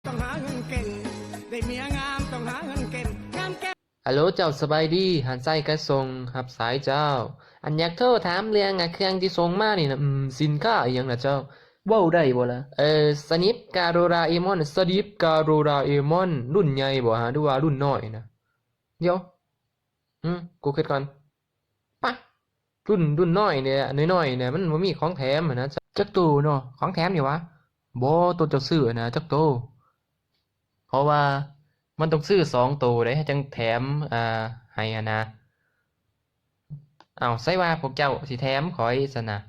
ต้องหาเงินเก่งได้เมียงามต้องหาเงินเก่งงามแก่ฮัลโหลเจ้าสบายดีหันไส้กระทรงรับสายเจ้าอันอยากโทรถามเรื่องเครื่องที่ส่งมานี่นะสินค้าอหยังนะเจ้าเว้าได้บ่ล่ะสนิปกาโดราเอมอนสนิปกาโดราเอมอนรุ่นใหญ่บ่ฮะหรือว่ารุ่นน้อยนะเดี๋ยวกูคิดก่อนปะรุ่นน้อยเนี่ยน้อยๆเนี่ยมันบ่มีของแถมอะนะจักโตเนาะของแถมอยู่วะบ่ตัวเจ้าซื้อนะจักโตเพราะว่ามันต้องซื้อ2โตได้จังแถมให้อะนะอ้าวใส่ว่าพวกเจ้าสิแถมข้อยซั่นน่ะ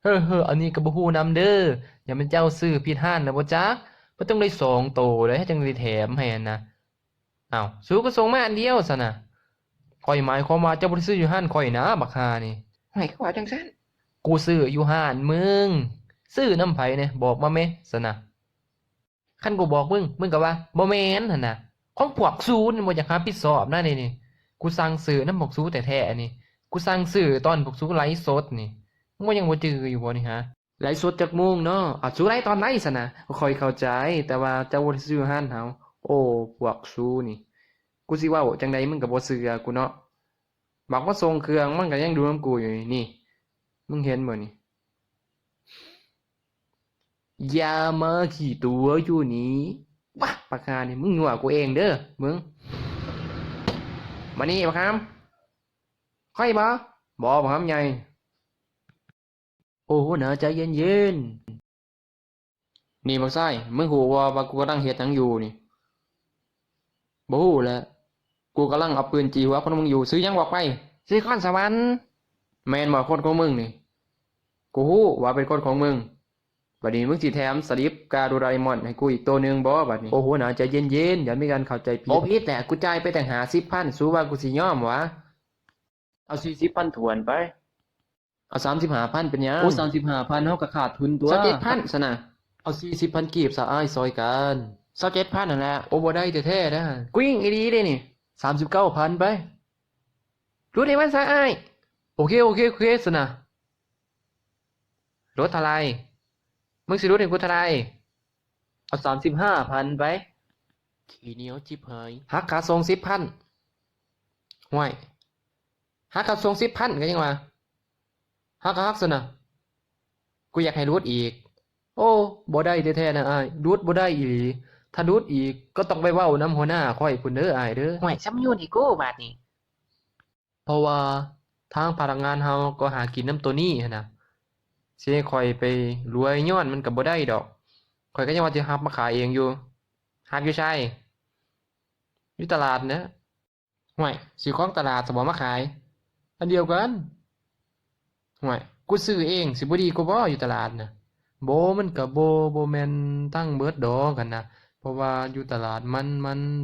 เฮ้ออันนี้ก็บ่ฮู้นำเด้ออย่ามันเจ้าซื้อผิดร้านนะบ่จักมันต้องได้2โตได้จังได้แถมให้อะนะอ้าวสู้ก็ส่งมาอันเดียวซั่นน่ะข้อยหมายความว่าเจ้าบ่ได้ซื้ออยู่ร้านข้อยนะบักห่านี่ห้อยเขาว่าจังซั่นกูซื้ออยู่ร้านมึงซื้อนำไผเนี่ยบอกมาแม่ซั่นน่ะคันกูบอกมึงก็ว่าบ่แม่นหั่นน่ะของพวกซูนี่บ่อยากรับผิดชอบนะนี่กูสั่งซื้อนำพวกซูแท้ๆนี่กูสั่งซื้อตอนพวกซูไลฟ์สดนี่มึงยังบ่จืออยู่บ่นี่ฮะไลฟ์สดจักโมงเนาะซูไลฟ์ตอนไหนซั่นน่ะค่อยเข้าใจแต่ว่าเจ้าบ่ได้ซื้อร้านเฮาโอ้พวกซูนี่กูสิเว้าจังไดมึงก็บ่เชื่อกูเนาะบอกว่าส่งเครื่องมันก็ยังดูนำกูอยู่นี่มึงเห็นบ่นี่อย่ามาขี้ตัวอยู่นี่วะปากกานี่มึงหนัวกูเองเด้อมึงมานี่บักคำค่อยบ่บ่บักคำใหญ่โอ้น่าใจเย็นๆนี่บักไส้มึงฮู้ว่ากูกำลังเฮ็ดหยังอยู่นี่บ่ฮู้แหละกูกำลังเอาปืนจี้หัวคนมึงอยู่ซื้อหยังบอกไปสิคอนสวรรค์แม่นบ่คนของมึงนี่กูฮู้ว่าเป็นคนของมึงบัดนี้มึงสิแถมสลิปกาโดราเอมอนให้กูอีกตัวนึงบ่บัดนี้โอ้โหน่าใจเย็นๆอย่ามีการเข้าใจผิดบ่ผิดแหละกูจ่ายไปตั้ง50,000สู้ว่ากูสิยอมวะเอา40,000ถ้วนไปเอา35,000เป็นหยังโอ้35,000เฮาก็ขาดทุนตัว27,000ซะนะเอา40,000กีบซะอ้ายซอยกัน27,000นั่นแหละโอ้บ่ได้แท้ๆนะกูยิงอีหลีเด้นี่39,000ไปรู้ได้มันซะอ้ายโอเคซะนะรถเท่าไหร่มึงสิรู้ให้กูเท่าไหร่เอา35,000ไปขี้เหนียวจิบหายหักค่าส่ง10,000ห่วยหักค่าส่ง10,000ก็ยังว่าหักก็หักซะนะกูอยากให้รูดอีกโอ้บ่ได้แท้ๆนะอ้ายรูดบ่ได้อีหลีถ้ารูดอีกก็ต้องไปเว้านำหัวหน้าค่อยพุ่นเด้ออ้ายเด้อห่วยซ้ำอยู่นี่กูบาดนี้เพราะว่าทางพนักงานเฮาก็หากินน้ำตัวนี้หั้นน่ะสิให้ข้อยไปรวยย้อนมันก็บ่ได้ดอกข้อยก็ยังว่าสิรับมาขายเองอยู่รับอยู่ใช่อยู่ตลาดนะห่วยสิของตลาดสิบ่มาขายอันเดียวกันห่วยกูซื้อเองสิบ่ดีกว่าบ่อยู่ตลาดน่ะบ่มันก็บ่แม่นทั้งเบิดดอกกันนะเพราะว่าอยู่ตลาดมัน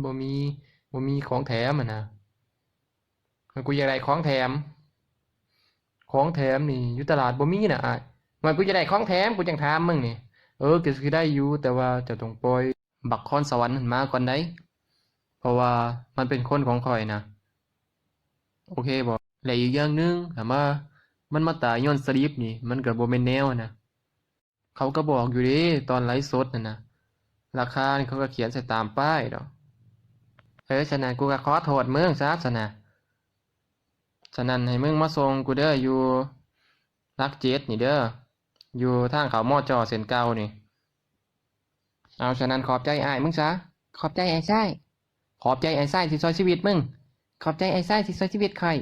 บ่มีของแถมอะนะกูอยากได้ของแถมนี่อยู่ตลาดบ่มีน่ะอ้ายมันกูจะได้ของแถมกูจังถามมึงนี่ก็สิได้อยู่แต่ว่าจะต้องปล่อยบักคอนสวรรค์หั้นมาก่อนได้เพราะว่ามันเป็นคนของข้อยนะโอเคบ่และอีกอย่างหนึงถ้ามันมาตายย้อนสลีปนี่มันก็บ่แม่นแนวนะเขาก็บอกอยู่เด้ตอนไลฟ์สดนั่นน่ะราคานี่เขาก็เขียนใส่ตามป้ายดอกฉะนั้นกูก็ขอโทษมึงซะซะนะฉะนั้นให้มึงมาส่งกูเด้ออยู่หลัก7นี่เด้ออยู่ทางเขามอจอเส้นเก่านี่เอาฉะนั้นขอบใจอ้ายมึงซะขอบใจไอ้ไส้ขอบใจไอ้ไส้ที่ช่วยชีวิตมึงขอบใจไอ้ไส้ที่ช่วยชีวิตข่อย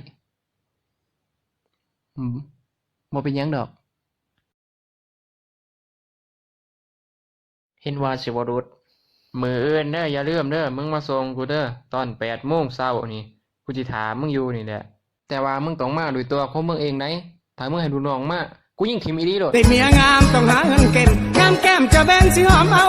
บ่เป็นหยังดอกเห็นว่าสิบ่รุดมื้ออื่นเด้ออย่าลืมเด้อมึงมาส่งกูเด้อตอน8:00 นนี่กูสิถามมึงอยู่นี่แหละแต่ว่ามึงต้องมาด้วยตัวของมึงเองได้ถ้ามึงให้ลูกน้องมากูยิงทิ่มอีหลีโลดได้เมียงามต้องหาเงินเก่งงามแก้มจะแบ่งสิหอมเอา